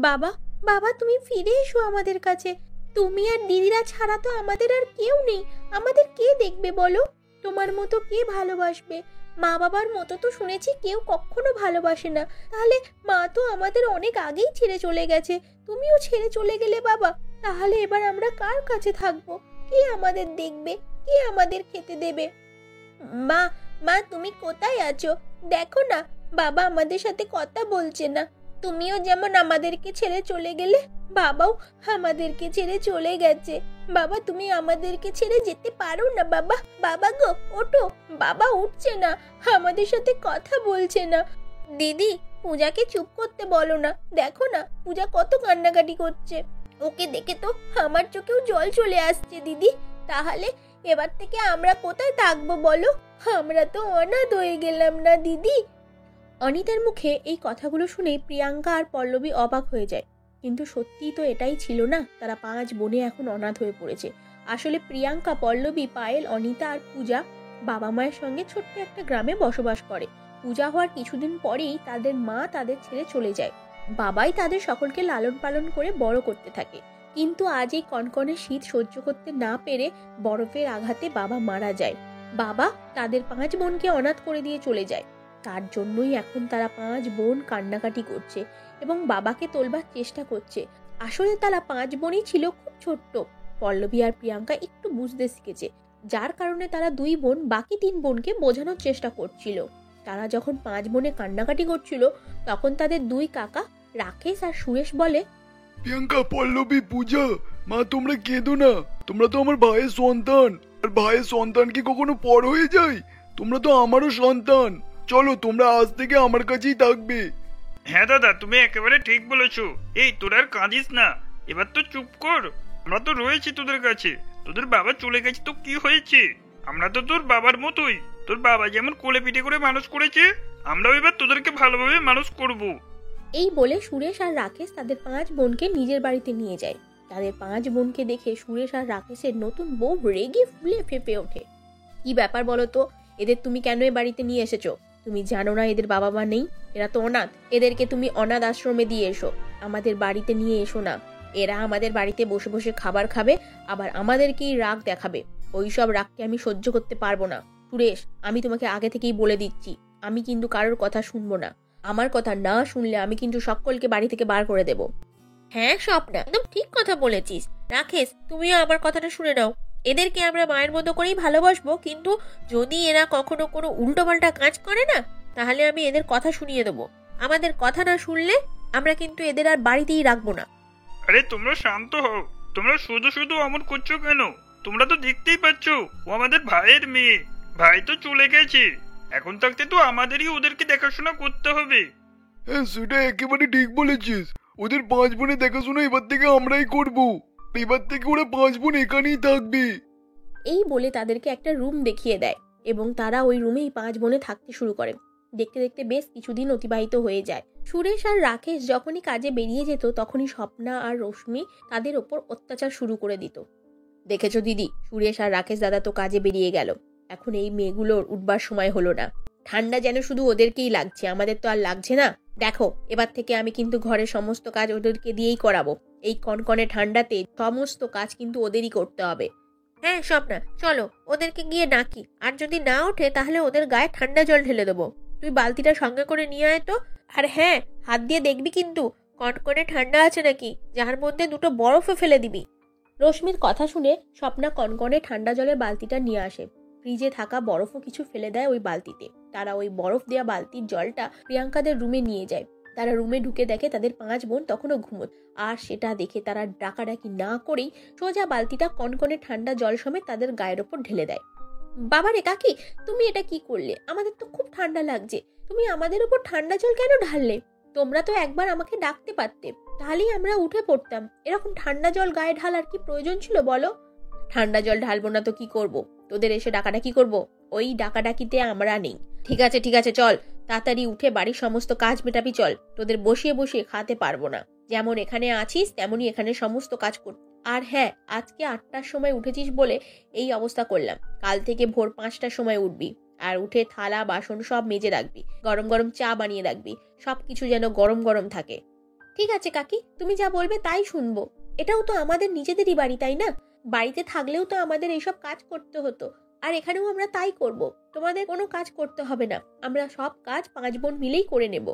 বাবা, বাবা তুমি ফিরে এসো আমাদের কাছে। তুমি আর দিদিরা ছাড়া তো আমাদের আর কেউ নেই। আমাদের কে দেখবে বলো? তোমার মতো কে ভালোবাসবে? মা বাবার মতো তো শুনেছি কেউ কখনো ভালোবাসে না। তাহলে মা তো আমাদের অনেক আগেই ছেড়ে চলে গেছে, তুমিও ছেড়ে চলে গেলে বাবা। তাহলে এবার আমরা কার কাছে থাকবো? কে আমাদের দেখবে? কে আমাদের খেতে দেবে? মা, মা তুমি কোথায় আছো? দেখো না, বাবা আমাদের সাথে কথা বলছে না। তুমিও যেমন আমাদেরকে ছেড়ে চলে গেলে, বাবাও আমাদেরকে ছেড়ে চলে গেছে। বাবা তুমি আমাদেরকে ছেড়ে যেতে পারো না বাবা। বাবা গো ওঠো। বাবা উঠছে না, আমাদের সাথে কথা বলছে না। দিদি, পূজাকে চুপ করতে বলো না। দেখো না পূজা কত কান্নাকাটি করছে। ওকে দেখে তো আমার চোখেও জল চলে আসছে দিদি। তাহলে এবার থেকে আমরা কোথায় থাকবো বলো? আমরা তো অনাথ হয়ে গেলাম না দিদি? অনিতার মুখে এই কথাগুলো শুনে প্রিয়াঙ্কা আর পল্লবী অবাক হয়ে যায়। কিন্তু সত্যিই তো এটাই ছিল না, তারা 5 বোনে এখন অনাথ হয়ে পড়েছে। আসলে প্রিয়াঙ্কা, পল্লবী, পায়েল, অনিতা আর পূজা বাবা মায়ের সঙ্গে ছোট্ট একটা গ্রামে বসবাস করে। পূজা হওয়ার কিছুদিন পরেই তাদের মা তাদের ছেড়ে চলে যায়। বাবাই তাদের সকলকে লালন পালন করে বড় করতে থাকে। কিন্তু আজ এই কনকনে শীত সহ্য করতে না পেরে বরফের আঘাতে বাবা মারা যায়। বাবা তাদের 5 বোনকে অনাথ করে দিয়ে চলে যায়। তার জন্যই এখন তারা 5 বোন কান্নাকাটি করছে এবং বাবাকে তোলবার চেষ্টা করছে। আসলে তারা 5 বোনই ছিল খুব ছোট্ট। পল্লবী আর প্রিয়াঙ্কা একটু বুঝতে শিখেছে, যার কারণে তারা 2 বোন বাকি 3 বোনকে বোঝানোর চেষ্টা করছিল। তারা যখন 5 বোনে কান্নাকাটি করছিল, তখন তাদের 2 কাকা রাকেশ আর সুরেশ বলে, প্রিয়াঙ্কা, পল্লবী, পূজা, মা তোমরা কেঁদো না। তোমরা তো আমার ভাইয়ের সন্তান, আর ভাইয়ের সন্তান কি কখনো পর হয়ে যায়? তোমরা তো আমারও সন্তান। চলো তোমরা আজ থেকে আমার কাছেই থাকবে। হ্যাঁ দাদা, তুমি একেবারে ঠিক বলেছো। এই তোর আর কাঁদিস না, এবার তো চুপ কর। আমরা তো রয়েছি তোদের কাছে। তোদের বাবা চলে গেছে তো কি হয়েছে? আমরা তো তোর বাবার মতোই। তোর বাবা যেমন কোলে পিঠে করে মানুষ করেছে, আমরাও এবার তোদেরকে ভালোভাবে মানুষ করব। এই বলে সুরেশ আর রাকেশ তাদের 5 বোনকে নিজের বাড়িতে নিয়ে যায়। তাদের 5 বোনকে দেখে সুরেশ আর রাকেশের নতুন বউ রেগে ফুলে ফেপে ওঠে। কি ব্যাপার বলো তো? এদের তুমি কেন এ বাড়িতে নিয়ে এসেছো? তুমি জানো না এদের বাবা মা নেই? এরা তো অনাথ। এদেরকে তুমি অনাথ আশ্রমে দিয়ে এসো, আমাদের বাড়িতে নিয়ে এসো না। এরা আমাদের বাড়িতে বসে বসে খাবার খাবে, আবার আমাদেরকেই রাগ দেখাবে। ওইসব রাগকে আমি সহ্য করতে পারবো না। সুরেশ, আমি তোমাকে আগে থেকেই বলে দিচ্ছি, আমি কিন্তু কারোর কথা শুনবো না। আমার কথা না শুনলে আমি কিন্তু সকলকে বাড়ি থেকে বার করে দেব। হ্যাঁ স্বপ্না, একদম ঠিক কথা বলেছিস। রাকেশ, তুমিও আমার কথাটা শুনে নাও। এদেরকে আমরা মায়ের মতো করেই ভালোবাসবো, কিন্তু যদি এরা কখনো কোনো উল্টোপাল্টা কাজ করে না, তাহলে আমি এদের কথা শুনিয়ে দেবো। আমাদের কথা না শুনলে আমরা কিন্তু এদের আর বাড়িতেই রাখবো না। আরে তোমরা শান্ত হও। তোমরা শুধু শুধু অমন করছো কেন? তোমরা তো দেখতেই পাচ্ছ ও আমাদের ভাইয়ের মেয়ে। ভাই তো চলে গেছে, এখন থাকতে তো আমাদেরই ওদেরকে দেখাশোনা করতে হবে। হ্যাঁ, সেটা একেবারে ঠিক বলেছিস। ওদের 5 বোনে দেখাশোনা এবার থেকে আমরাই করব। এবার থেকে ওরা 5 বোন এখানেই থাকবে। এই বলে তাদেরকে একটা রুম দেখিয়ে দেয় এবং তারা ওই রুমেই 5 বোনে থাকতে শুরু করে। দেখতে দেখতে বেশ কিছুদিন অতিবাহিত হয়ে যায়। সুরেশ আর রাকেশ যখনই কাজে বেরিয়ে যেত, তখনই স্বপ্না আর রশ্মি তাদের ওপর অত্যাচার শুরু করে দিত। দেখেছো দিদি, সুরেশ আর রাকেশ দাদা তো কাজে বেরিয়ে গেল। এখন এই মেয়েগুলোর উঠবার সময় হলো না। ঠান্ডা যেন শুধু ওদেরকেই লাগছে, আমাদের তো আর লাগছে না। দেখো, এবার থেকে আমি কিন্তু ঘরের সমস্ত কাজ ওদেরকে দিয়েই করাবো। এই কনকনে ঠান্ডাতে সমস্ত কাজ কিন্তু ওদেরই করতে হবে। হ্যাঁ স্বপ্না, চলো ওদেরকে গিয়ে ডাকি, আর যদি না ওঠে তাহলে ওদের গায়ে ঠান্ডা জল ঢেলে দেবো। তুই বালতিটা সঙ্গে করে নিয়ে আয় তো। আর হ্যাঁ, হাত দিয়ে দেখবি কিন্তু কনকনে ঠান্ডা আছে নাকি, যার মধ্যে 2টো বরফও ফেলে দিবি। রশ্মির কথা শুনে স্বপ্না কনকনে ঠান্ডা জলের বালতিটা নিয়ে আসে। ফ্রিজে থাকা বরফও কিছু ফেলে দেয় ওই বালতিতে। তারা ওই বরফ দেওয়া বালতির জলটা প্রিয়াঙ্কাদের রুমে নিয়ে যায়। তারা রুমে ঢুকে দেখে তাদের 5 বোন তখনও ঘুমোত। আর সেটা দেখে তারা ডাকাডাকি না করেই সোজা বালতিটা কনকনে ঠান্ডা জল সমেত তাদের গায়ের ওপর ঢেলে দেয়। বাবারে কাকি, তুমি এটা কি করলে? আমাদের তো খুব ঠান্ডা লাগছে, তুমি আমাদের উপর ঠান্ডা জল কেন ঢাললে? তোমরা তো একবার আমাকে ডাকতে পারতে, তাহলেই আমরা উঠে পড়তাম। এরকম ঠান্ডা জল গায়ে ঢালার কি প্রয়োজন ছিল বলো? ঠান্ডা জল ঢালবো না তো কি করব? তোদের এসে ডাকাডাকি করব? ওই ডাকাডাকিতে আমরা নেই। ঠিক আছে ঠিক আছে, চল তাড়াতাড়ি উঠে বাড়ির সমস্ত কাজ মেটাবি। চল, তোদের বসিয়ে বসিয়ে খাতে পারবো না। যেমন এখানে আছিস তেমনই এখানে সমস্ত কাজ কর। আর হ্যাঁ, আজকে 8টার সময় উঠেছিস বলে এই অবস্থা করলাম। কাল থেকে ভোর 5টার সময় উঠবি, আর উঠে থালা বাসন সব মেজে রাখবি। গরম গরম চা বানিয়ে রাখবি, সবকিছু যেন গরম গরম থাকে। ঠিক আছে কাকি, তুমি যা বলবে তাই শুনবো। এটাও তো আমাদের নিজেদেরই বাড়ি, তাই না? বাড়িতে থাকলেও তো আমাদের এইসব কাজ করতে হতো, আর এখানেও আমরা তাই করব। তোমাদের কোনো কাজ করতে হবে না, আমরা সব কাজ 5 বোন মিলেই করে নেব।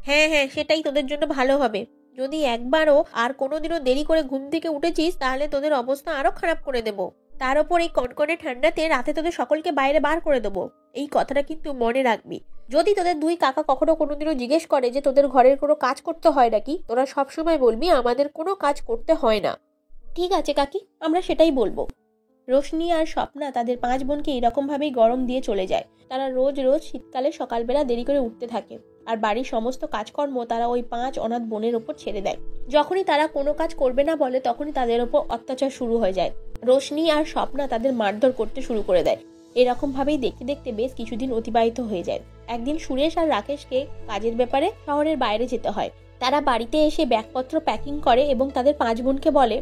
হ্যাঁ হ্যাঁ, সেটাই তোদের জন্য ভালো হবে। যদি একবারও আর কোনোদিনও দেরি করে ঘুম থেকে উঠেছিস তাহলে তোদের অবস্থা আরো খারাপ করে দেব। তার উপর এই কনকনে ঠান্ডাতে রাতে তোদের সকলকে বাইরে বার করে দেবো। এই কথাটা কিন্তু মনে রাখবি। যদি তোদের 2 কাকা কখনো কোনোদিনও জিজ্ঞেস করে যে তোদের ঘরের কোনো কাজ করতে হয় নাকি, তোরা সবসময় বলবি আমাদের কোনো কাজ করতে হয় না। ঠিক আছে কাকি, আমরা সেটাই বলবো। রোশনি আর স্বপ্না তাদের 5 বোনকে এরকম ভাবেই গরম দিয়ে চলে যায়। তারা রোজ রোজ শীতকালে সকালবেলা দেরি করে উঠতে থাকে, আর বাড়ির সমস্ত কাজকর্ম তারা ওই 5 অনাথ বোনের ওপর ছেড়ে দেয়। যখনই তারা কোনো কাজ করবে না বলে তখনই তাদের ওপর অত্যাচার শুরু হয়ে যায়। রোশনি আর স্বপ্না তাদের মারধর করতে শুরু করে দেয়। এরকম ভাবেই দেখতে দেখতে বেশ কিছুদিন অতিবাহিত হয়ে যায়। একদিন সুরেশ আর রাকেশকে কাজের ব্যাপারে শহরের বাইরে যেতে হয়। তারা বাড়িতে এসে ব্যাগপত্র প্যাকিং করে এবং তাদের 5 বোনকে বলে,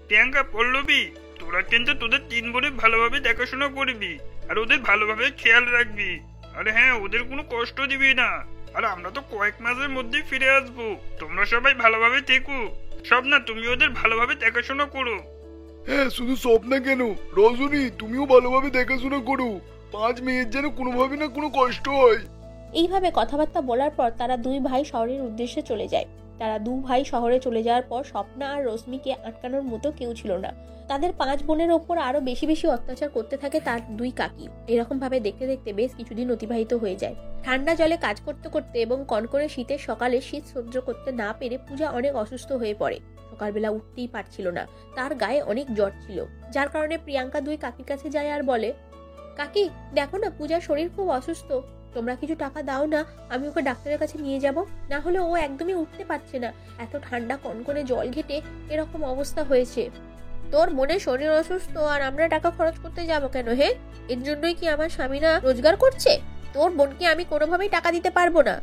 প্রিয়াঙ্কা, পল্লবী, তোরা কিন্তু তোদের 3 বোনের ভালোভাবে দেখাশোনা করবি আর ওদের ভালোভাবে খেয়াল রাখবি। আর হ্যাঁ, ওদের কোনো কষ্ট দিবি না। আর আমরা তো কয়েক মাসের মধ্যেই ফিরে আসবো। তোমরা সবাই ভালোভাবে থেকো। সব না, তুমি ওদের ভালোভাবে দেখাশোনা করো। হ্যাঁ, শুধু স্বপ্না কেন, রজনী তুমিও ভালোভাবে দেখাশোনা করো। 5 মেয়ের যেন কোনোভাবে না কোনো কষ্ট হয়। এইভাবে কথাবার্তা বলার পর তারা 2 ভাই শহরের উদ্দেশ্যে চলে যায়। তারা 2 ভাই শহরে চলে যাওয়ার পর স্বপ্না আর রশ্মিকে আটকানোর মতো কেউ ছিল না। তাদের 5 বোনের ওপর আরো বেশি বেশি অত্যাচার করতে থাকে তার 2 কাকি। এরকম ভাবে দেখতে দেখতে বেশ কিছুদিন অতিবাহিত হয়ে যায়। ঠান্ডা জলে কাজ করতে করতে এবং কনকনে শীতের সকালে শীত সহ্য করতে না পেরে পূজা অনেক অসুস্থ হয়ে পড়ে। সকালবেলা উঠতেই পারছিল না, তার গায়ে অনেক জ্বর ছিল, যার কারণে প্রিয়াঙ্কা 2 কাকির কাছে যায় আর বলে, কাকি দেখো না, পূজার শরীর খুব অসুস্থ, তোমরা কিছু টাকা দাও না, আমি ওকে ডাক্তারের কাছে নিয়ে যাব। না হলে ও একদমই উঠতে পারছে না, এত ঠান্ডা কনকনে জল ঘেটে এরকম অবস্থা হয়েছে। তোর মনে শরীর অসুস্থ আর আমরা টাকা খরচ করতে যাব কেন? হে, এর জন্যই কি আমার স্বামীরা রোজগার করছে? তোর বোনকে আমি কোনোভাবেই টাকা দিতে পারবো না,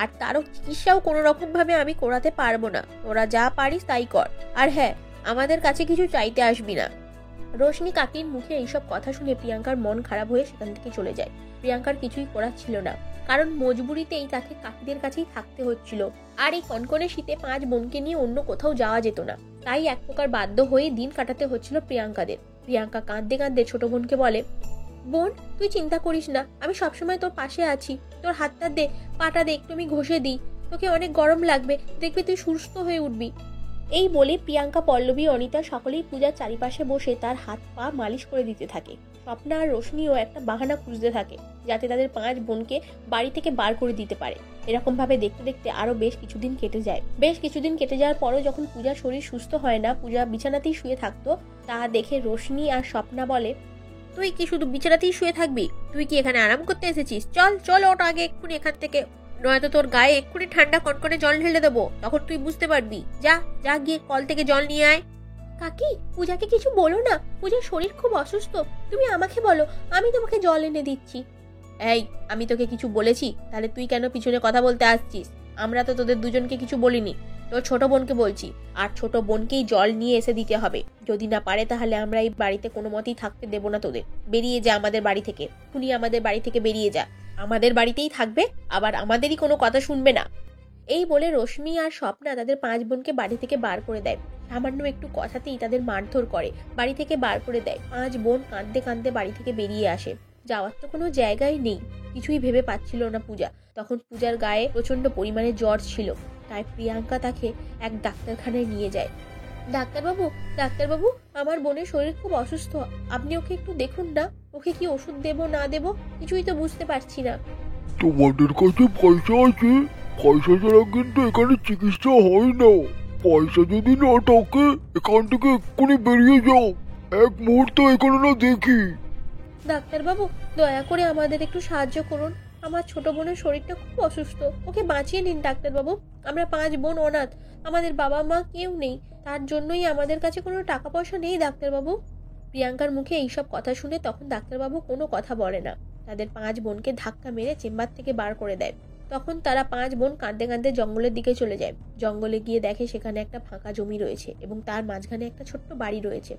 আর তারও চিকিৎসাও কোনো রকম ভাবে আমি করাতে পারবো না। তোরা যা পারিস তাই কর, আর হ্যাঁ, আমাদের কাছে কিছু চাইতে আসবি না। রোশনি কাকির মুখে এইসব কথা শুনে প্রিয়াঙ্কার মন খারাপ হয়ে সেখান থেকে চলে যায়। প্রিয়াঙ্কার কিছুই করার ছিল না, কারণ মজবুরিতেই তাকে কাকিদের কাছেই থাকতে হচ্ছিল। আর এই কনকনে শীতে 5 বোনকে নিয়ে অন্য কোথাও যাওয়া যেত না, তাই এক প্রকার বাধ্য হয়ে দিন কাটাতে হচ্ছিল প্রিয়াঙ্কাদের। প্রিয়াঙ্কা কাঁদতে কাঁদতে ছোট বোনকে বলে, বোন তুই চিন্তা করিস না, আমি সবসময় তোর পাশে আছি। তোর হাতটা দে, পাটা দে, একটু আমি ঘষে দিই, তোকে অনেক গরম লাগবে, দেখবি তুই সুস্থ হয়ে উঠবি। এই বলে প্রিয়াঙ্কা, পল্লবী, অনিতা সকলেই পূজার চারিপাশে বসে তার হাত পা মালিশ করে দিতে থাকে। স্বপ্না আর রোশনিও একটা বাহানা খুঁজতে থাকে যাতে তাদের 5 বোনকে বাড়ি থেকে বার করে দিতে পারে। এরকম ভাবে দেখতে দেখতে আরো বেশ কিছুদিন কেটে যায়। বেশ কিছুদিন কেটে যাওয়ার পরও যখন পূজার শরীর সুস্থ হয় না, পূজা বিছানাতেই শুয়ে থাকতো, তা দেখে রোশনি আর স্বপ্না বলে, তুই কি শুধু বিছানাতেই শুয়ে থাকবি? তুই কি এখানে আরাম করতে এসেছিস? চল চল, ওটা আগে এক্ষুনি এখান থেকে, নয়তো তোর গায়ে এক্ষুনি ঠান্ডা কনকনে জল ঢেলে দেবো, তখন তুই বুঝতে পারবি। যা যা, গিয়ে কল থেকে জল নিয়ে আয়। কাকি, পূজাকে কিছু বলো না, পূজার শরীর খুব অসুস্থ, তুমি আমাকে বলো, আমি তোমাকে জল এনে দিচ্ছি। এই, আমি তোকে কিছু বলেছি? তাহলে তুই কেন পিছনে কথা বলতে আসছিস? আমরা তো তোদের দুজনকে কিছু বলিনি, তোর ছোট বোনকে বলছি, আর ছোট বোনকেই জল নিয়ে এসে দিতে হবে। যদি না পারে তাহলে আমরা এই বাড়িতে কোনো মতেই থাকতে দেবো না তোদের। বেরিয়ে যা আমাদের বাড়ি থেকে, শুনি আমাদের বাড়ি থেকে বেরিয়ে যা। আমাদের বাড়িতেই থাকবে, আবার আমাদেরই কোনো কথা শুনবে না। এই বলে রশ্মি আর স্বপ্না তাদের 5 বোনকে বাড়ি থেকে বার করে দেয়। সামান্য একটু কথাতেই তাদের মারধর করে বাড়ি থেকে বার করে দেয়। 5 বোন কাঁদতে কাঁদতে বাড়ি থেকে বেরিয়ে আসে। যাওয়ার তো কোনো জায়গায় নেই, কিছুই ভেবে পাচ্ছিল না পূজা। তখন পূজার গায়ে প্রচন্ড পরিমাণে জ্বর ছিল, তাই প্রিয়াঙ্কা তাকে এক ডাক্তারখানায় নিয়ে যায়। ডাক্তারবাবু, ডাক্তারবাবু, আমার বোনের শরীর খুব অসুস্থ, আপনি ওকে একটু দেখুন না, ওকে কি ওষুধ দেবো না দেবো কিছুই তো বুঝতে পারছি না। তোমাদের কাছে পয়সা আছে? পয়সা ছাড়া কিন্তু এখানে চিকিৎসা হয় না। পয়সা যদি না থাকে এখান থেকে এক্ষুনি বেরিয়ে যাও, এক মুহূর্ত এখানে না দেখি। ডাক্তারবাবু, দয়া করে আমাদের একটু সাহায্য করুন, আমার ছোট বোনের শরীরটা খুব অসুস্থ, ওকে বাঁচিয়ে নিন ডাক্তারবাবু। আমরা 5 বোন অনাথ, আমাদের বাবা মা কেউ নেই, তার জন্যই আমাদের কাছে কোনো টাকা পয়সা নেই ডাক্তারবাবু। প্রিয়াঙ্কার মুখে এইসব কথা শুনে তখন ডাক্তারবাবু কোনো কথা বলে না, তাদের 5 বোনকে ধাক্কা মেরে চেম্বার থেকে বার করে দেয়। তখন তারা 5 বোন কাঁদতে কাঁদতে জঙ্গলের দিকে চলে যায়। জঙ্গলে গিয়ে দেখে সেখানে একটা ফাঁকা জমি রয়েছে এবং তার মাঝখানে একটা ছোট্ট বাড়ি রয়েছে।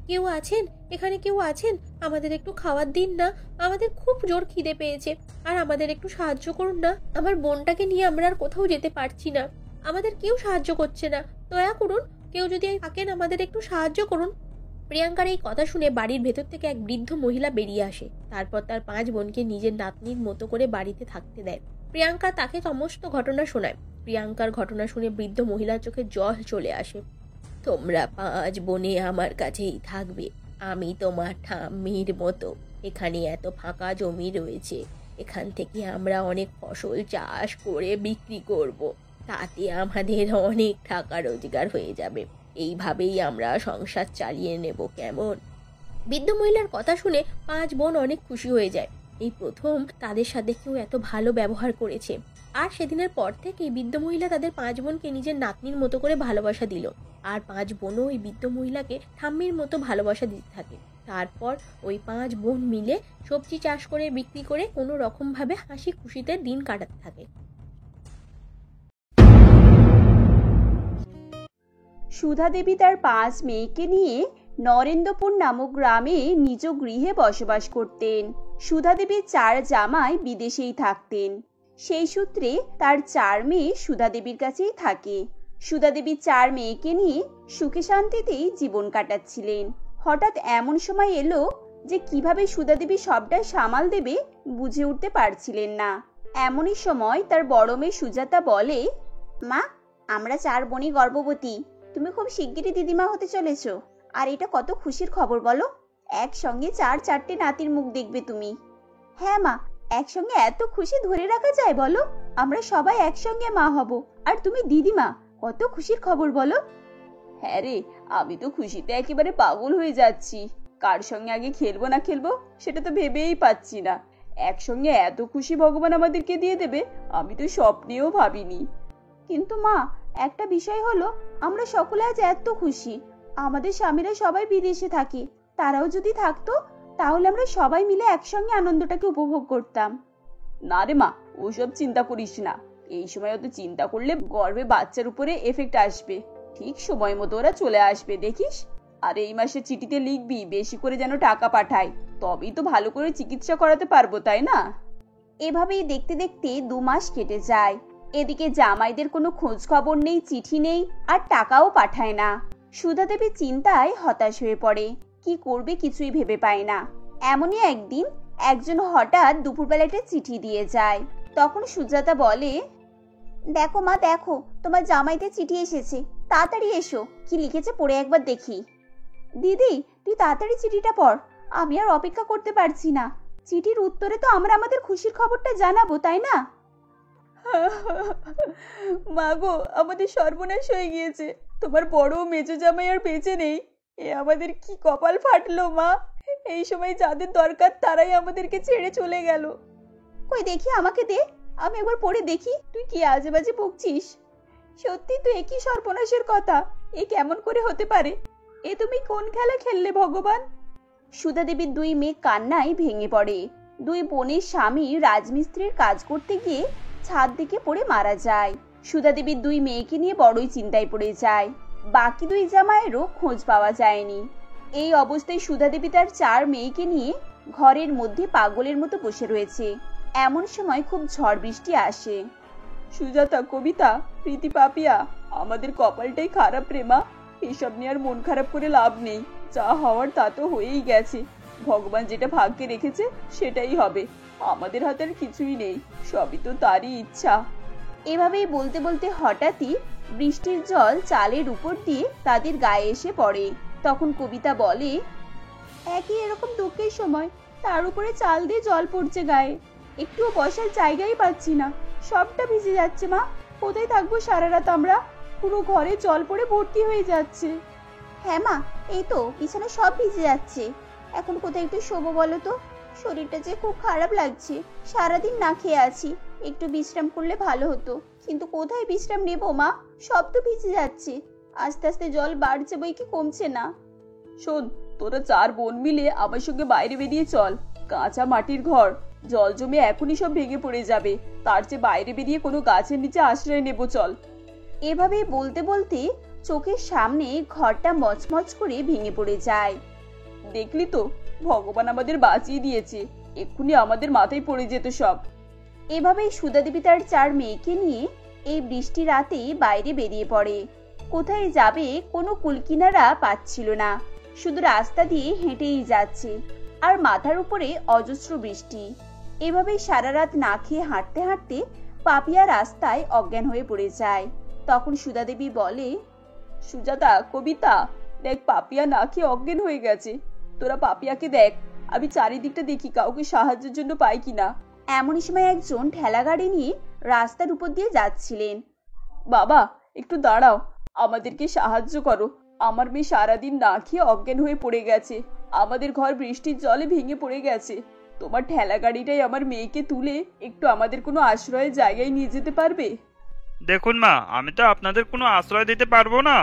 কেউ আছেন? এখানে কেউ আছেন? আমাদের একটু খাবার দিন না, আমাদের খুব জোর খিদে পেয়েছে, আর আমাদের একটু সাহায্য করুন না, আমার বোনটাকে নিয়ে আমরা আর কোথাও যেতে পারছি না। আমাদের কেউ সাহায্য করছে না, দয়া করুন, কেউ যদি থাকেন আমাদের একটু সাহায্য করুন। প্রিয়াঙ্কার এই কথা শুনে বাড়ির ভেতর থেকে এক বৃদ্ধ মহিলা বেরিয়ে আসে। তারপর তার 5 বোনকে নিজের নাতনির মতো করে বাড়িতে থাকতে দেয়। প্রিয়াঙ্কা তাকে সমস্ত ঘটনা শোনায়। প্রিয়াঙ্কার ঘটনা শুনে বৃদ্ধ মহিলার চোখে জল চলে আসে। তোমরা 5 বোনে আমার কাছেই থাকবে, আমি তোমার ঠাম্মির মতো। এখানে এত ফাঁকা জমি রয়েছে, এখান থেকে আমরা অনেক ফসল চাষ করে বিক্রি করব, তাতে আমাদের অনেক টাকা রোজগার হয়ে যাবে। এইভাবেই আমরা সংসার চালিয়ে নেব, কেমন? বৃদ্ধ মহিলার কথা শুনে 5 বোন অনেক খুশি হয়ে যায়। এই প্রথম তাদের সাথে কেউ এত ভালো ব্যবহার করেছে। আর সেদিনের পর থেকেই বৃদ্ধ মহিলা তাদের 5 বোনকে নিজের নাতনির মতো করে ভালোবাসা দিল। আর 5 বোনও ওই বৃদ্ধ মহিলাকে ঠাম্মির মতো ভালোবাসা দিতে থাকে। তারপর ওই 5 বোন মিলে সবজি চাষ করে বিক্রি করে কোনো রকমভাবে হাসি খুশিতে দিন কাটাতে থাকে। সুধা দেবী তার 5 মেয়েকে নিয়ে নরেন্দ্রপুর নামক গ্রামে নিজ গৃহে বসবাস করতেন। সুধা দেবীর 4 জামাই বিদেশেই থাকতেন। সেই সূত্রে তার 4 মেয়ে সুধা দেবীর কাছেই থাকে। সুধা দেবী 4 মেয়েকে নিয়ে সুখে শান্তিতেই জীবন কাটাচ্ছিলেন। হঠাৎ এমন সময় এলো যে কিভাবে সুধা দেবী সবটা সামাল দেবে বুঝে উঠতে পারছিলেন না। এমনই সময় তার বড় মেয়ে সুজাতা বলে, মা, আমরা 4 বোনই গর্ভবতী। তুমি খুব শিগগিরই দিদিমা হতে চলেছো। আর এটা কত খুশির খবর বলো, একসঙ্গে 4-4টে নাতির মুখ দেখবে তুমি। হ্যাঁ মা, একসঙ্গে এত খুশি ধরে রাখা যায় বলো? আমরা সবাই একসঙ্গে মা হব, আর তুমি দিদিমা, কত খুশির খবর বলো। হ্যাঁ রে, আমি তো খুশিতে একেবারে পাগল হয়ে যাচ্ছি। কার সঙ্গে আগে খেলবো না খেলবো সেটা তো ভেবেই পাচ্ছি না। একসঙ্গে এত খুশি ভগবান আমাদেরকে দিয়ে দেবে আমি তো স্বপ্নেও ভাবিনি। কিন্তু মা, একটা বিষয় হলো, আমরা সকলে আজ এত খুশি, আমাদের স্বামীরা সবাই বিদেশে থাকে। তারাও যদি থাকতো তাহলে আমরা সবাই মিলে একসঙ্গে আনন্দটাকে উপভোগ করতাম। না রে মা, ওসব চিন্তা করিস না। এই সময় অত চিন্তা করলে গর্ভে বাচ্চার উপরে এফেক্ট আসবে। ঠিক সময় মতো ওরা চলে আসবে, দেখিস। আর এই মাসে চিঠিতে লিখবি বেশি করে যেন টাকা পাঠায়, তবেই তো ভালো করে চিকিৎসা করাতে পারবো, তাই না? এভাবেই দেখতে দেখতে 2 মাস কেটে যায়। এদিকে জামাইদের কোনো খোঁজ খবর নেই, চিঠি নেই, আর টাকাও পাঠায় না। সুধা দেবী চিন্তায় হতাশ হয়ে পড়ে। কি করবে কিছুই ভেবে পায় না। এমনই একদিন একজন হঠাৎ দুপুরবেলা একটা চিঠি দিয়ে যায়। তখন সুজাতা বলে, দেখো মা, দেখো তোমার জামাইতে চিঠি এসেছে, তাড়াতাড়ি এসো। কি লিখেছে পড়ে একবার দেখি। দিদি, তুই তাড়াতাড়ি চিঠিটা পড়, আমি আর অপেক্ষা করতে পারছি না। চিঠির উত্তরে তো আমরা আমাদের খুশির খবরটা জানাবো, তাই না? মা গো, আমাদের সর্বনাশ হয়ে গিয়েছে। তোমার বড় মেজো জামাই আর বেঁচে নেই। এ আমাদের কি কপাল ফাটলো মা। এই সময় যাদের দরকার তারাই আমাদেরকে ছেড়ে চলে গেল। কই দেখি, আমাকে দে, আমি একবার পড়ে দেখি তুই কি আজে বাজে বকছিস। সত্যি তো একই সর্বনাশের কথা। এ কেমন করে হতে পারে? এ তুমি কোন খেলা খেললে ভগবান? সুধা দেবীর 2 মেয়ে কান্নায় ভেঙে পড়ে। 2 বোনের স্বামী রাজমিস্ত্রির কাজ করতে গিয়ে ছাদ থেকে পড়ে মারা যায়। সুধা দেবীর 2 মেয়েকে নিয়ে বড়ই চিন্তায় পড়ে যায়। বাকি 2 জামাইয়েরও খোঁজ পাওয়া যায়নি। এই অবস্থায় সুধা দেবী তার 4 মেয়েকে নিয়ে ঘরের মধ্যে পাগলের মতো বসে রয়েছে। এমন সময় খুব ঝড় বৃষ্টি আসে। সুজাতা, কবিতা, প্রীতি, পাপিয়া, আমাদের কপালটাই খারাপ রে মা। এসব নিয়ে আর মন খারাপ করে লাভ নেই। যা হওয়ার তা তো হয়েই গেছে। ভগবান যেটা ভাগ্যে রেখেছে সেটাই হবে। আমাদের হাতে আর কিছুই নেই, সবই তো তারই ইচ্ছা। এভাবেই বলতে বলতে হঠাৎই বৃষ্টির জল চালের উপর দিয়ে তাদের গায়ে এসে পড়ে। তখন কবিতা বলে, একই এরকম দুঃখের সময় তার উপরে চাল দিয়ে জল পড়ছে গায়ে, একটুও বসার জায়গাই পাচ্ছি না। সবটা ভিজে যাচ্ছে মা, কোথায় থাকবো সারা রাত আমরা? পুরো ঘরে জল পড়ে ভর্তি হয়ে যাচ্ছে। হ্যাঁ মা, এই তো বিছানা সব ভিজে যাচ্ছে। এখন কোথায় একটু শোবো বলো তো? শরীরটা যে খুব খারাপ লাগছে, সারাদিন না খেয়ে আছি। একটু বিশ্রাম করলে ভালো হতো, কিন্তু কোথায় বিশ্রাম নেবো মা? সব তো ভিজে যাচ্ছে, আস্তে আস্তে জল বাড়ছে বই কি কমছে না। শোন, তোরা 4 বোন মিলে আমার সঙ্গে বাইরে বেরিয়ে চল। কাঁচা মাটির ঘর, জল জমে এখনই সব ভেঙে পড়ে যাবে। তার চেয়ে বাইরে বেরিয়ে কোনো গাছের নিচে আশ্রয় নেব, চল। এভাবে বলতে বলতে চোখের সামনে ঘরটা মচমচ করে ভেঙে পড়ে যায়। দেখলি তো, ভগবান আমাদের বাঁচিয়ে দিয়েছে, এক্ষুনি আমাদের মাথায় পড়ে যেত সব। এভাবেই সুধা দেবী তার 4 মেয়েকে নিয়ে এই বৃষ্টি রাতে বাইরে বেরিয়ে পড়ে। কোথায় যাবে কোনো কুলকিনারা পাচ্ছিল না, শুধু রাস্তা দিয়ে হেঁটেই যাচ্ছে, আর মাথার উপরে অজস্র বৃষ্টি। এভাবেই সারা রাত না খেয়ে হাঁটতে হাঁটতে পাপিয়া রাস্তায় অজ্ঞান হয়ে পড়ে যায়। তখন সুধা দেবী বলে, সুজাতা, কবিতা, দেখ পাপিয়া না খেয়ে অজ্ঞান হয়ে গেছে। তোরা পাপিয়াকে দেখ, আমি চারিদিকটা দেখি কাউকে সাহায্যের জন্য পাই কিনা। এমনই সময় একজন ঠেলা গাড়ি নিয়ে রাস্তার উপর দিয়ে যাচ্ছিলেন। বাবা, একটু দাঁড়াও, আমাদেরকে সাহায্য করো। আমার মেয়ে সারাদিন না খেয়ে অজ্ঞান হয়ে পড়ে গেছে। আমাদের ঘর বৃষ্টির জলে ভেঙে পড়ে গেছে। তোমার ঠেলা গাড়িটাই আমার মেয়েকে তুলে একটু আমাদের কোনো আশ্রয়ের জায়গায় নিয়ে যেতে পারবে? দেখুন মা, আমি তো আপনাদের কোনো আশ্রয় দিতে পারবো না,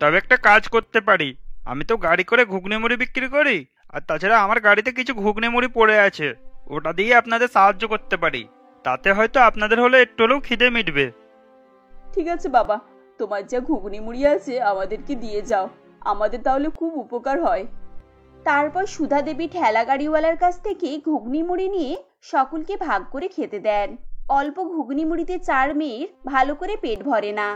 তবে একটা কাজ করতে পারি। আমি তো গাড়ি করে ঘুগনি মুড়ি বিক্রি করি, আর তাছাড়া আমার গাড়িতে কিছু ঘুগনি মুড়ি পড়ে আছে, ওটা দিয়ে আপনাদের সাহায্য করতে পারি। তাতে হয়তো আপনাদের হলে একটু হলেও খিদে মিটবে। ঠিক আছে বাবা, তোমার যা ঘুগনি মুড়ি আছে আমাদেরকে দিয়ে যাও, আমাদের তাহলে খুব উপকার হয়। তারপর সুধা দেবী ঠেলা গাড়িওয়ালার কাছ থেকে ঘুগনি মুড়ি নিয়ে সকলকে ভাগ করে খেতে দেন। অল্প ঘুগনি মুড়িতে 4 মেয়ের ভালো করে পেট ভরে না।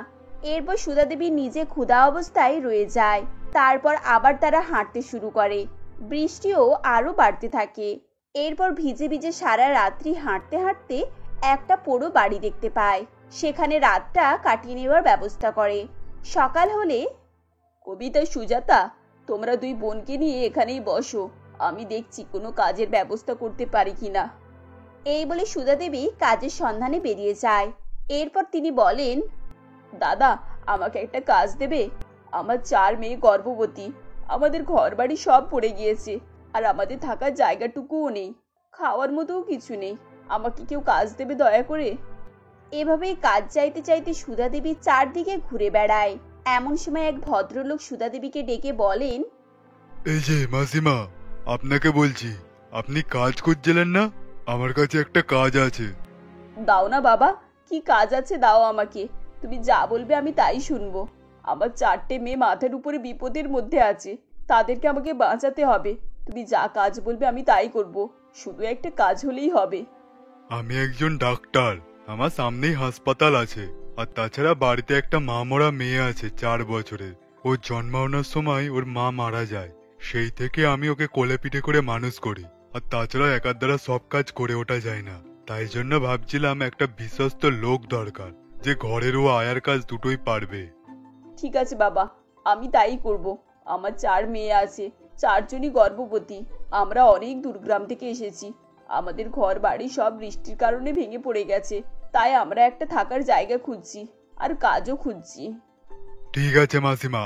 এরপর সুধা দেবী নিজে ক্ষুধা অবস্থায় রয়ে যায়। তারপর আবার তারা হাঁটতে শুরু করে। বৃষ্টিও আরো বাড়তে থাকে। এরপর ভিজে ভিজে সারা রাত্রি হাঁটতে হাঁটতে একটা পোড়ো বাড়ি দেখতে পায়। সেখানে রাতটা কাটিয়ে নেওয়ার ব্যবস্থা করে। সকাল হলে, কবিতা, সুজাতা, তোমরা 2 বোনকে নিয়ে এখানেই বসো, আমি দেখছি কোনো কাজের ব্যবস্থা করতে পারি কিনা। এই বলে সুধা দেবী কাজের সন্ধানে বেরিয়ে যায়। এরপর তিনি বলেন, দাদা, আমাকে একটা কাজ দেবে? আমার 4 মেয়ে গর্ভবতী, আমাদের ঘর বাড়ি সব পড়ে গিয়েছে, আর আমাদের থাকার জায়গাটুকুও নেই, খাওয়ার মতোও কিছু নেই। আমাকে কেউ কাজ দেবে দয়া করে? এভাবেই কাজ চাইতে চাইতে সুধা দেবী চারদিকে ঘুরে বেড়ায়। এমন সময় এক ভদ্রলোক সুধা দেবীকে ডেকে বলেন, এই যে মাসিমা, আপনাকে বলছি, আপনি কাজ খুঁজছিলেন না? আমার কাছে একটা কাজ আছে। দাও না বাবা, কি কাজ আছে দাও আমাকে। তুমি যা বলবে আমি তাই শুনবো। আমার 4টে মেয়ে মাথার উপরে বিপদের মধ্যে আছে, তাদেরকে আমাকে বাঁচাতে হবে। তুমি যা কাজ বলবে আমি তাই করব, শুধু একটা কাজ হলেই হবে। আমি একজন ডাক্তার, আমার সামনেই হাসপাতাল আছে, আর তাছাড়া বাড়িতে একটা মা মরা মেয়ে আছে 4 বছরের। ওর জন্মানোর সময় ওর মা মারা যায়, সেই থেকে আমি ওকে কোলে পিঠে করে মানুষ করি, আর তাছাড়া একার দ্বারা সব কাজ করে ওঠা যায় না। তাই জন্য ভাবছিলাম একটা বিশ্বস্ত লোক দরকার, যে ঘরের ও আয়ার কাজ দুটোই পারবে। ঠিক আছে বাবা, আমি তাই করব। আমার 4 মেয়ে আছে, 4 জনই গর্ভবতী। আমরা অনেক দূরগ্রাম থেকে এসেছি, আমাদের ঘর বাড়ি সব বৃষ্টির কারণে ভেঙে পড়ে গেছে। তাই আমরা একটা থাকার জায়গা খুঁজছি, আর কাজও খুঁজছি। ঠিক আছে মাসিমা,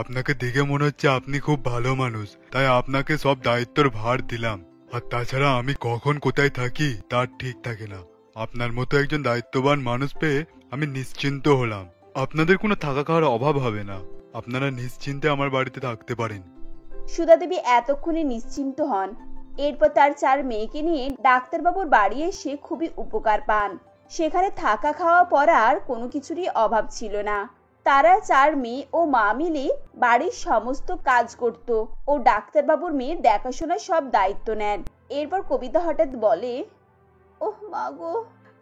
আপনাকে দেখে মনে হচ্ছে আপনি খুব ভালো মানুষ, তাই আপনাকে সব দায়িত্বর ভার দিলাম। আর তাছাড়া আমি কখন কোথায় থাকি তার ঠিক থাকে না। আপনার মতো একজন দায়িত্ববান মানুষ পেয়ে আমি নিশ্চিন্ত হলাম। আপনাদের কোনো থাকা খাওয়ার অভাব হবে না, আপনারা নিশ্চিন্তে আমার বাড়িতে থাকতে পারেন। সুধা দেবী এতক্ষণে নিশ্চিন্ত হন। এরপর তার 4 মেয়েকে নিয়ে ডাক্তারবাবুর বাড়ি এসে খুবই উপকার পান। সেখানে থাকা খাওয়া পড়ার কোনো কিছুরই অভাব ছিল না। তারা 4 মেয়ে ও মা মিলে বাড়ির সমস্ত কাজ করত ও ডাক্তারবাবুর মেয়ের দেখাশোনার সব দায়িত্ব নেন। এরপর কবিতা হঠাৎ বলে, ওহ মা গো,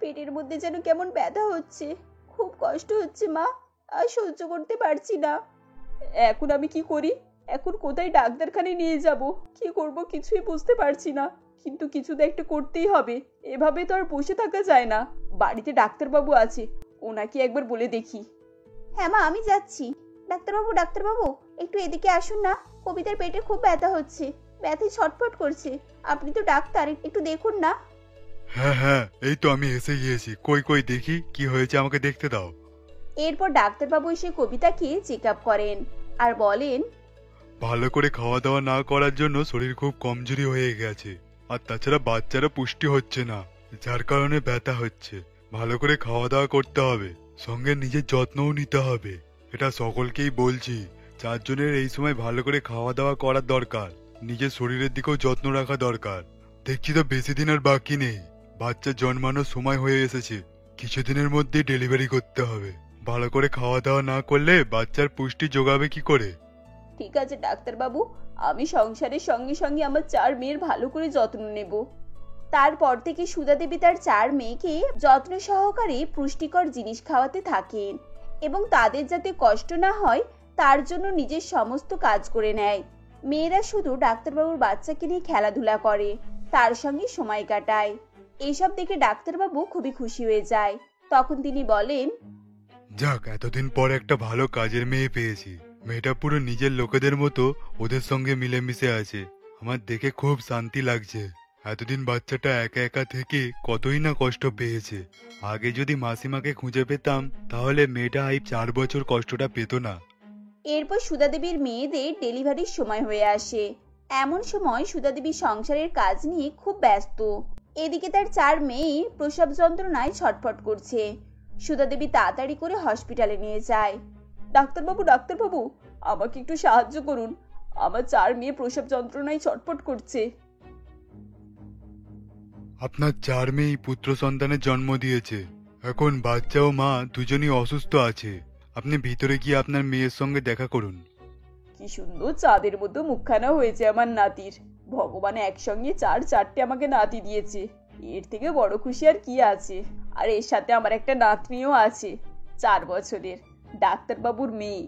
পেটের মধ্যে যেন কেমন ব্যথা হচ্ছে, খুব কষ্ট হচ্ছে মা, আর সহ্য করতে পারছি না। এখন আমি কি করি? এখন কোথায় ডাক্তারখানায় নিয়ে যাব? কি করব কিছুই বুঝতে পারছি না, কিন্তু কিছু তো একটা করতেই হবে। এভাবে তো আর বসে থাকা যায় না। বাড়িতে ডাক্তারবাবু আছে, ওনাকে একবার বলে দেখি। হ্যাঁ মা, আমি যাচ্ছি। ডাক্তারবাবু, ডাক্তারবাবু, একটু এদিকে আসুন না, কবিতার পেটে খুব ব্যথা হচ্ছে, ব্যথায় ছটফট করছে। আপনি তো ডাক্তার, একটু দেখুন না। হ্যাঁ হ্যাঁ, এই তো আমি এসে গিয়েছি। কই কই দেখি কি হয়েছে, আমাকে দেখতে দাও। এরপর ডাক্তারবাবু এসে কবিতাকে চেক আপ করেন আর বলেন, ভালো করে খাওয়া দাওয়া না করার জন্য শরীর খুব কমজোরি হয়ে গেছে, আর তাছাড়া বাচ্চারা পুষ্টি হচ্ছে না, যার কারণে ব্যথা হচ্ছে। ভালো করে খাওয়া দাওয়া করতে হবে, সঙ্গে নিজের যত্নও নিতে হবে। এটা সকলকেই বলছি, 4 জনের এই সময় ভালো করে খাওয়া দাওয়া করার দরকার, নিজের শরীরের দিকেও যত্ন রাখা দরকার। দেখছি তো বেশি দিন আর বাকি নেই, বাচ্চা জন্মানোর সময় হয়ে এসেছে, কিছুদিনের মধ্যে ডেলিভারি করতে হবে। ভালো করে খাওয়া দাওয়া না করলে বাচ্চার পুষ্টি যোগাবে কি করে? ঠিক আছে ডাক্তারবাবু, আমি সংসারের সঙ্গে সঙ্গে আমার 4 মেয়ের ভালো করে যত্ন নেব। তারপর থেকে সুধা দেবী তার 4 মেয়েকে যত্ন সহকারে পুষ্টিকর জিনিস খাওয়াতে থাকেন এবং তাদের যাতে কষ্ট না হয় তার জন্য নিজের সমস্ত কাজ করে নেয়। মেয়েরা শুধু ডাক্তারবাবুর বাচ্চাকে নিয়ে খেলাধুলা করে, তার সঙ্গে সময় কাটায়। এসব দেখে ডাক্তারবাবু খুবই খুশি হয়ে যায়। তখন তিনি বলেন, যাক, এতদিন পর একটা ভালো কাজের মেয়ে পেয়েছি। মেয়েটা পুরো নিজের লোকেদের মতো ওদের সঙ্গে মিলেমিশে আছে। আমার দেখে খুব শান্তি লাগছে। এতদিন বাচ্চাটা একা একা থেকে কতই না কষ্ট পেয়েছে। আগে যদি মাসিমাকে খুঁজে পেতাম তাহলে মেয়েটা এই 4 বছর কষ্টটা পেত না। এরপর সুধা দেবীর মেয়েদের ডেলিভারির সময় হয়ে আসে। এমন সময় সুধা দেবী সংসারের কাজ নিয়ে খুব ব্যস্ত। এদিকে তার 4 মেয়ে প্রসব যন্ত্রণায় ছটফট করছে। সুধা দেবী তাড়াতাড়ি করে হসপিটালে নিয়ে যায়। ডাক্তারবাবু, আমাকে একটু সাহায্য করুন, আমার 4 মেয়ে প্রসব যন্ত্রণায় ছটফট করছে। আপনার 4 মেয়েই পুত্র সন্তানের জন্ম দিয়েছে। এখন বাচ্চা ও মা দুজনই অসুস্থ আছে। আপনি ভিতরে গিয়ে আপনার মেয়ের সঙ্গে দেখা করুন। কি সুন্দর চাঁদের মতো মুখখানা হয়েছে আমার নাতির। ভগবান একসঙ্গে 4-4টে আমাকে নাতি দিয়েছে। এর থেকে বড় খুশি আর কি আছে। আর এর সাথে আমার একটা নাতনিও আছে, 4 বছরের, ডাক্তারবাবুর মেয়ে।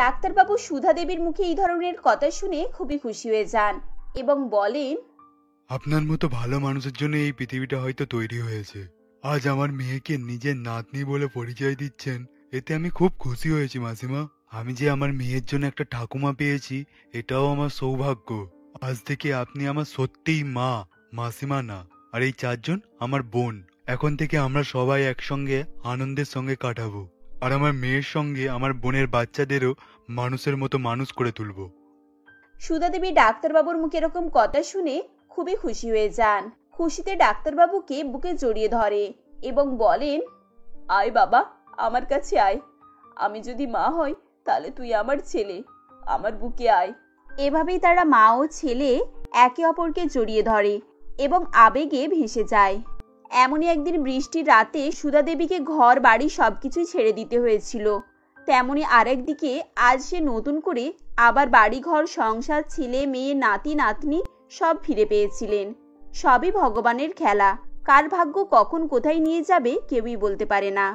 ডাক্তারবাবু সুধা দেবীর মুখে এই ধরনের কথা শুনে খুবই খুশি হয়ে যান এবং বলেন, আপনার মতো ভালো মানুষের জন্য এই পৃথিবীটা হয়তো তৈরি হয়েছে। আজ আমার মেয়েকে নিজের নাতনি বলে পরিচয় দিচ্ছেন, এতে আমি খুব খুশি হয়েছি মাসিমা। আমি যে আমার মেয়ের জন্য একটা ঠাকুমা পেয়েছি, এটাও আমার সৌভাগ্য। আজ থেকে আপনি আমার সত্যিই মা, মাসিমা না। আর এই 4 জন আমার বোন। এখন থেকে আমরা সবাই একসঙ্গে আনন্দের সঙ্গে কাটাবো। আর আমার মেয়ের সঙ্গে আমার বোনের বাচ্চাদেরও মানুষের মতো মানুষ করে তুলবো। সুধা দেবী ডাক্তারবাবুর মুখে এরকম কথা শুনে খুবই খুশি হয়ে যান। খুশিতে ডাক্তারবাবুকে বুকে জড়িয়ে ধরে এবং বলেন, আয় বাবা, আমার কাছে আয়। আমি যদি মা হই তাহলে তুই আমার ছেলে, আমার বুকে আয়। এভাবেই তারা মা ও ছেলে একে অপরকে জড়িয়ে ধরে এবং আবেগে ভেসে যায়। এমনই একদিন বৃষ্টির রাতে সুধা দেবীকে ঘর বাড়ি সবকিছুই ছেড়ে দিতে হয়েছিল। তেমনি আরেকদিকে আজ সে নতুন করে আবার বাড়িঘর, সংসার, ছেলে মেয়ে, নাতি নাতনি সব ফিরে পেয়েছিলেন। সবই ভগবানের খেলা। কার ভাগ্য কখন কোথায় নিয়ে যাবে কেউই বলতে পারে না।